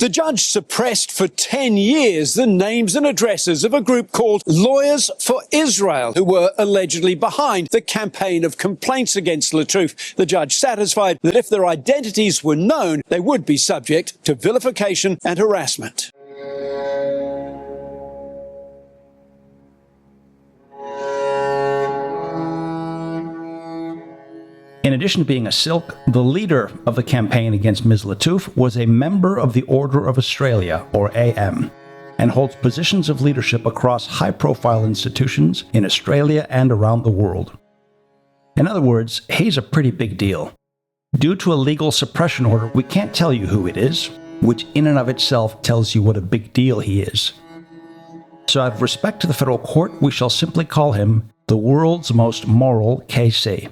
The judge suppressed for 10 years the names and addresses of a group called Lawyers for Israel, who were allegedly behind the campaign of complaints against Lattouf. The judge satisfied that if their identities were known, they would be subject to vilification and harassment. In addition to being a silk, the leader of the campaign against Ms. Lattouf was a member of the Order of Australia, or AM, and holds positions of leadership across high-profile institutions in Australia and around the world. In other words, he's a pretty big deal. Due to a legal suppression order, we can't tell you who it is, which in and of itself tells you what a big deal he is. So out of respect to the federal court, we shall simply call him the world's most moral KC.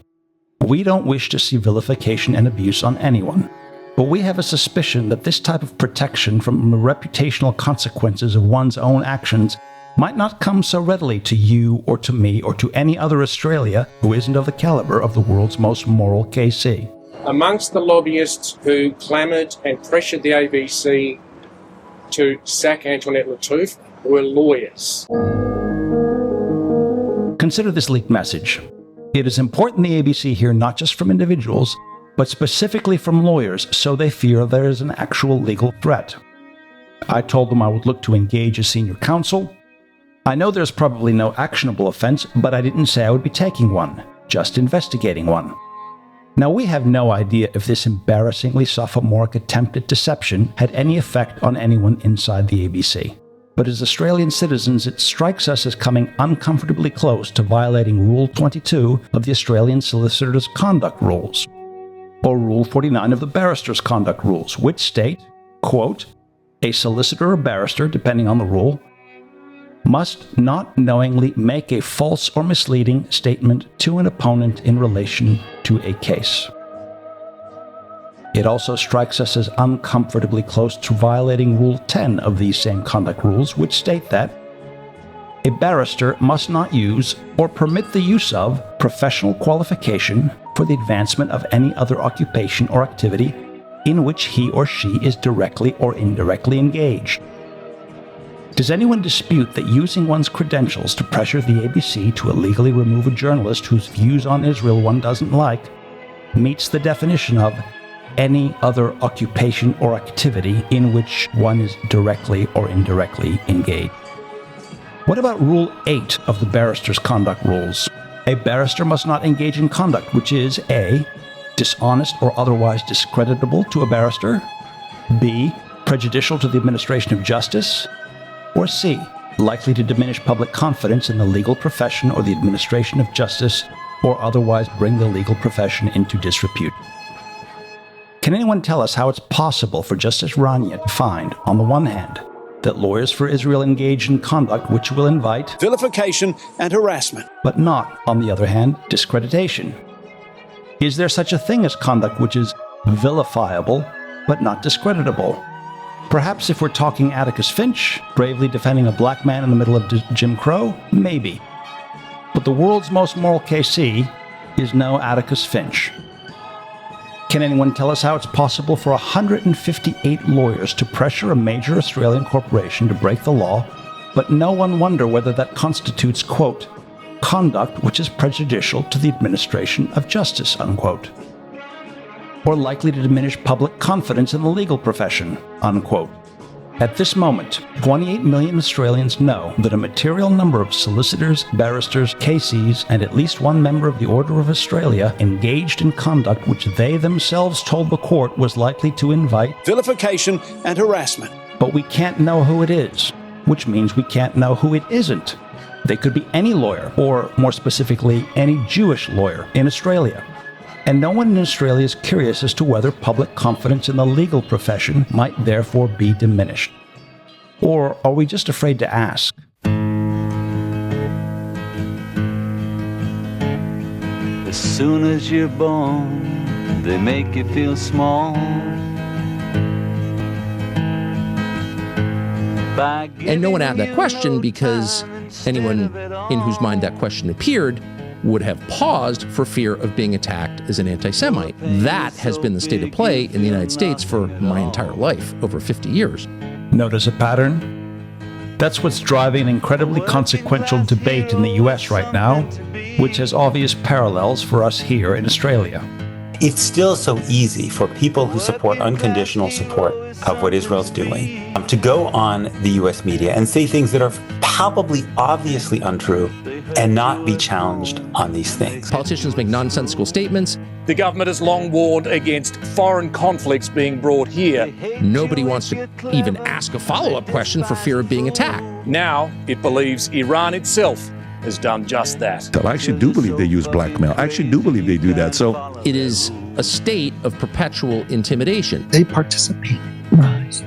We don't wish to see vilification and abuse on anyone, but we have a suspicion that this type of protection from the reputational consequences of one's own actions might not come so readily to you or to me or to any other Australia who isn't of the caliber of the world's most moral KC. Amongst the lobbyists who clamoured and pressured the ABC to sack Antoinette Lattouf were lawyers. Consider this leaked message. It is important the ABC hear not just from individuals, but specifically from lawyers, so they fear there is an actual legal threat. I told them I would look to engage a senior counsel. I know there's probably no actionable offense, but I didn't say I would be taking one, just investigating one. Now, we have no idea if this embarrassingly sophomoric attempt at deception had any effect on anyone inside the ABC. But as Australian citizens, it strikes us as coming uncomfortably close to violating Rule 22 of the Australian Solicitor's Conduct Rules, or Rule 49 of the Barrister's Conduct Rules, which state, quote, "A solicitor or barrister, depending on the rule, must not knowingly make a false or misleading statement to an opponent in relation to a case." It also strikes us as uncomfortably close to violating Rule 10 of these same conduct rules, which state that a barrister must not use or permit the use of professional qualification for the advancement of any other occupation or activity in which he or she is directly or indirectly engaged. Does anyone dispute that using one's credentials to pressure the ABC to illegally remove a journalist whose views on Israel one doesn't like meets the definition of any other occupation or activity in which one is directly or indirectly engaged? What about Rule 8 of the Barrister's Conduct Rules? A barrister must not engage in conduct which is A, dishonest or otherwise discreditable to a barrister, B, prejudicial to the administration of justice, or C, likely to diminish public confidence in the legal profession or the administration of justice, or otherwise bring the legal profession into disrepute. Can anyone tell us how it's possible for Justice Rania to find, on the one hand, that Lawyers for Israel engage in conduct which will invite vilification and harassment, but not, on the other hand, discreditation? Is there such a thing as conduct which is vilifiable but not discreditable? Perhaps if we're talking Atticus Finch, bravely defending a black man in the middle of Jim Crow, maybe. But the world's most moral KC is no Atticus Finch. Can anyone tell us how it's possible for 158 lawyers to pressure a major Australian corporation to break the law, but no one wonder whether that constitutes, quote, conduct which is prejudicial to the administration of justice, unquote, or likely to diminish public confidence in the legal profession, unquote? At this moment, 28 million Australians know that a material number of solicitors, barristers, KCs, and at least one member of the Order of Australia engaged in conduct which they themselves told the court was likely to invite vilification and harassment. But we can't know who it is, which means we can't know who it isn't. They could be any lawyer, or more specifically, any Jewish lawyer in Australia. And no one in Australia is curious as to whether public confidence in the legal profession might therefore be diminished. Or are we just afraid to ask? As soon as you're born, they make you feel small. And no one asked that question because anyone in whose mind that question appeared would have paused for fear of being attacked as an anti-Semite. That has been the state of play in the United States for my entire life, over 50 years. Notice a pattern? That's what's driving an incredibly consequential debate in the US right now, which has obvious parallels for us here in Australia. It's still so easy for people who support unconditional support of what Israel's doing to go on the US media and say things that are palpably, obviously untrue and not be challenged on these things. Politicians make nonsensical statements. The government has long warned against foreign conflicts being brought here. Nobody wants to even ask a follow-up question for fear of being attacked. Now it believes Iran itself has done just that. I actually do believe they use blackmail. I actually do believe they do that. So it is a state of perpetual intimidation. They participate. Right.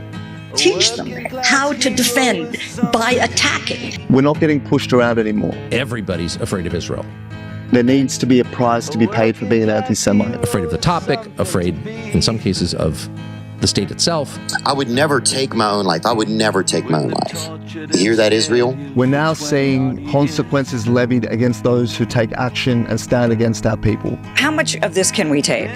Teach them how to defend by attacking. We're not getting pushed around anymore. Everybody's afraid of Israel. There needs to be a price to be paid for being an anti-Semite. Afraid of the topic, afraid, in some cases, of the state itself. I would never take my own life. I would never take my own life. You hear that, Israel? We're now seeing consequences levied against those who take action and stand against our people. How much of this can we take?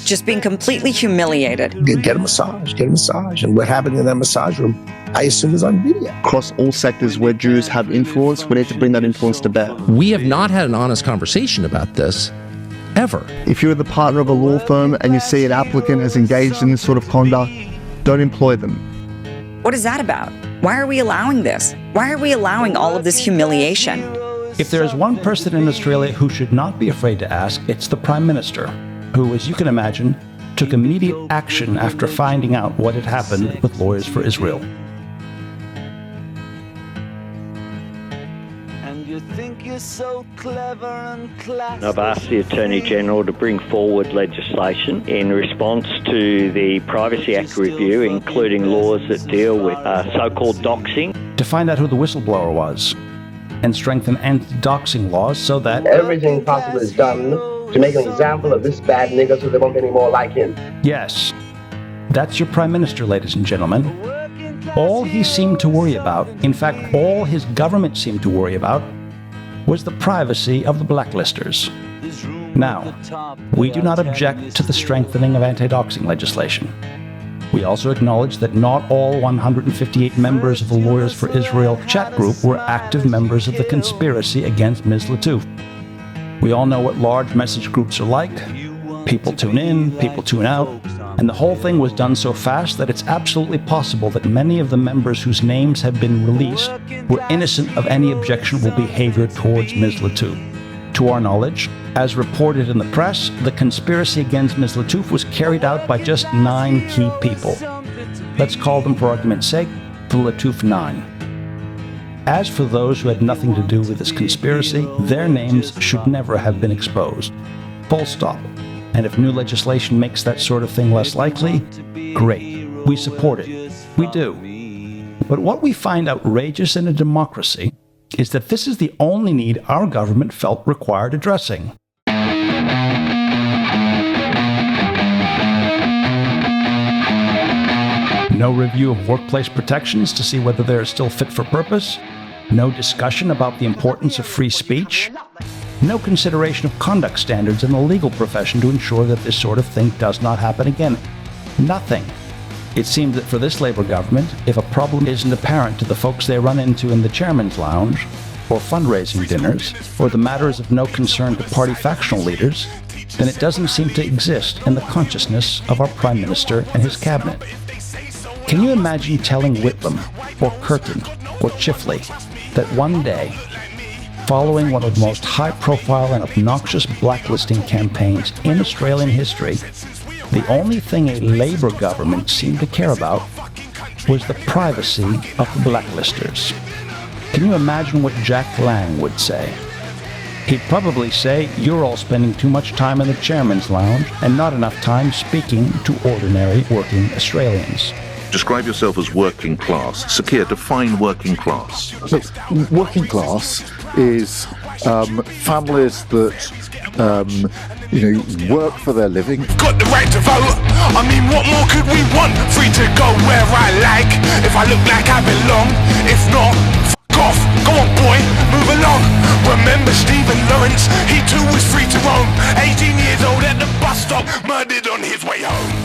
Just being completely humiliated. Get a massage, get a massage. And what happened in that massage room, I assume is on video. Across all sectors where Jews have influence, we need to bring that influence to bear. We have not had an honest conversation about this. Ever. If you're the partner of a law firm and you see an applicant has engaged in this sort of conduct, don't employ them. What is that about? Why are we allowing this? Why are we allowing all of this humiliation? If there is one person in Australia who should not be afraid to ask, it's the Prime Minister, who, as you can imagine, took immediate action after finding out what had happened with Lawyers for Israel. So clever and classy. I've asked the Attorney General to bring forward legislation in response to the Privacy Act review, including laws that deal with so-called doxing. To find out who the whistleblower was, and strengthen anti-doxing laws so that everything possible is done to make an example of this bad nigger so there won't be any more like him. Yes, that's your Prime Minister, ladies and gentlemen. All he seemed to worry about, in fact, all his government seemed to worry about, was the privacy of the blacklisters. Now, we do not object to the strengthening of anti-doxing legislation. We also acknowledge that not all 158 members of the Lawyers for Israel chat group were active members of the conspiracy against Ms. Lattouf. We all know what large message groups are like. People tune in, people tune out, and the whole thing was done so fast that it's absolutely possible that many of the members whose names have been released were innocent of any objectionable behavior towards Ms. Lattouf. To our knowledge, as reported in the press, the conspiracy against Ms. Lattouf was carried out by just 9 key people. Let's call them, for argument's sake, the Lattouf 9. As for those who had nothing to do with this conspiracy, their names should never have been exposed. Full stop. And if new legislation makes that sort of thing less likely, great. We support it. We do. But what we find outrageous in a democracy is that this is the only need our government felt required addressing. No review of workplace protections to see whether they are still fit for purpose. No discussion about the importance of free speech. No consideration of conduct standards in the legal profession to ensure that this sort of thing does not happen again. Nothing. It seems that for this Labour government, if a problem isn't apparent to the folks they run into in the chairman's lounge, or fundraising dinners, or the matter is of no concern to party factional leaders, then it doesn't seem to exist in the consciousness of our Prime Minister and his cabinet. Can you imagine telling Whitlam, or Curtin, or Chifley that one day, following one of the most high-profile and obnoxious blacklisting campaigns in Australian history, the only thing a Labour government seemed to care about was the privacy of the blacklisters? Can you imagine what Jack Lang would say? He'd probably say, you're all spending too much time in the chairman's lounge and not enough time speaking to ordinary working Australians. Describe yourself as working class. Sakir, define working class. Look, working class is families that work for their living. Got the right to vote. I mean, what more could we want? Free to go where I like. If I look like I belong. If not, f*** off. Go on, boy. move along. Remember Stephen Lawrence, he too was free to roam. 18 years old at the bus stop, murdered on his way home.